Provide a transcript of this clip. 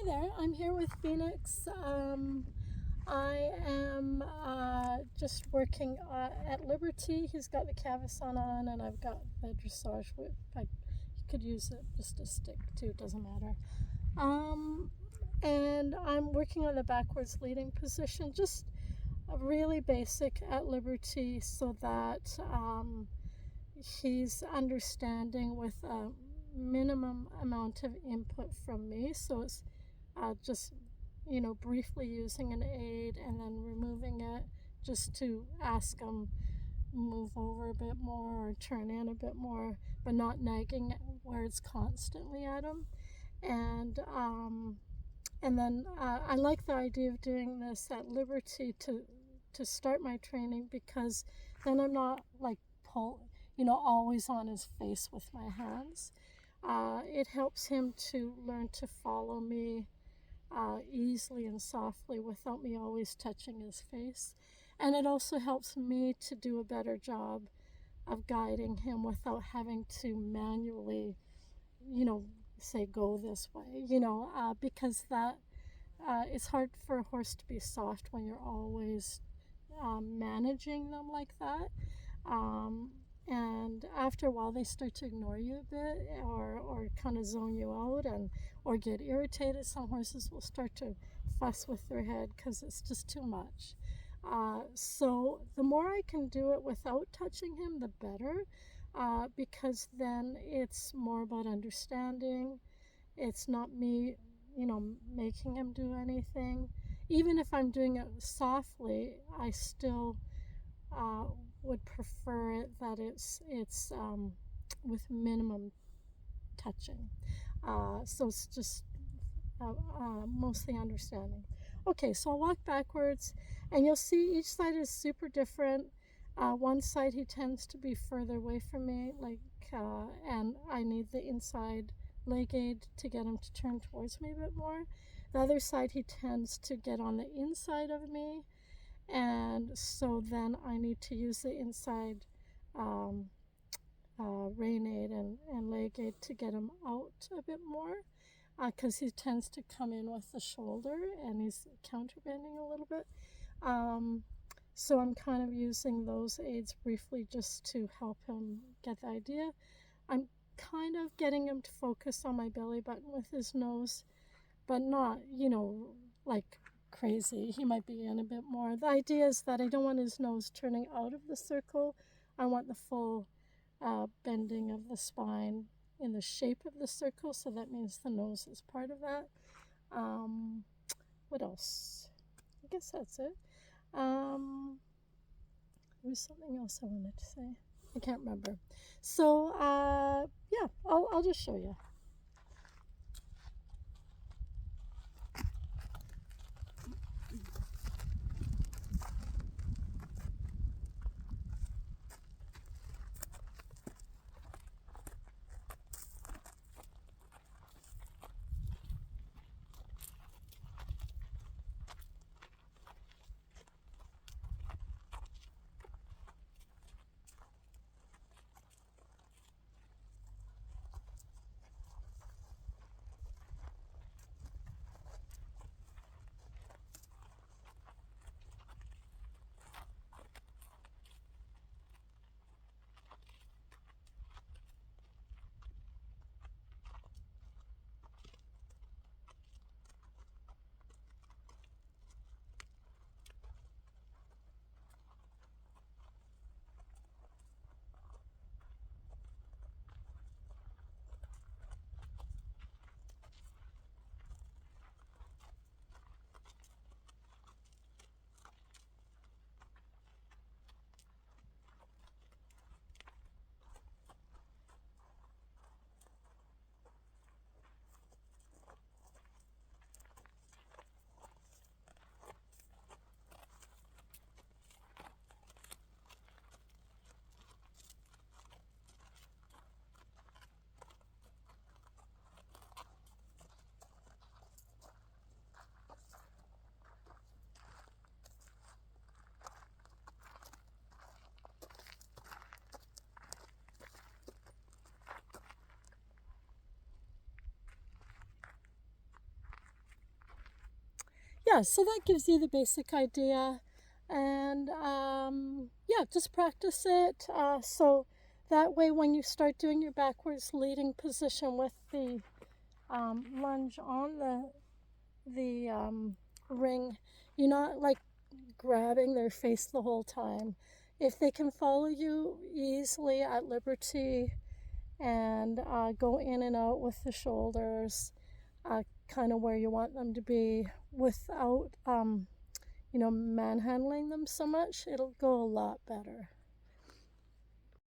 there, I'm here with Phoenix. I am just working at Liberty. He's got the Cavison on, and I've got the dressage whip. You could use it just a stick too, it doesn't matter. And I'm working on the backwards leading position, just really basic at Liberty, so that he's understanding with a minimum amount of input from me. So it's just briefly using an aid and then removing it just to ask him move over a bit more or turn in a bit more, but not nagging words constantly at him. And then I like the idea of doing this at Liberty to start my training, because then I'm not like always on his face with my hands. It helps him to learn to follow me easily and softly without me always touching his face. And it also helps me to do a better job of guiding him without having to manually, say go this way, because that it's hard for a horse to be soft when you're always managing them like that. And after a while, they start to ignore you a bit, or kind of zone you out, or get irritated. Some horses will start to fuss with their head because it's just too much. So the more I can do it without touching him, the better, because then it's more about understanding. It's not me, making him do anything. Even if I'm doing it softly, I still would prefer it that it's with minimum touching. So it's just mostly understanding. Okay, so I'll walk backwards, and you'll see each side is super different. One side he tends to be further away from me, and I need the inside leg aid to get him to turn towards me a bit more. The other side he tends to get on the inside of me, and so then I need to use the inside rein aid and leg aid to get him out a bit more, because he tends to come in with the shoulder and he's counterbending a little bit. So I'm kind of using those aids briefly just to help him get the idea. I'm kind of getting him to focus on my belly button with his nose, but not, like crazy. He might be in a bit more. The idea is that I don't want his nose turning out of the circle. I want the full bending of the spine in the shape of the circle, so that means the nose is part of that. What else? I guess that's it. There was something else I wanted to say. I can't remember. So yeah, I'll just show you. yeah, so that gives you the basic idea. And yeah, just practice it. So that way, when you start doing your backwards leading position with the lunge on the ring, you're not like grabbing their face the whole time. If they can follow you easily at liberty and go in and out with the shoulders, kind of where you want them to be without, manhandling them so much, it'll go a lot better.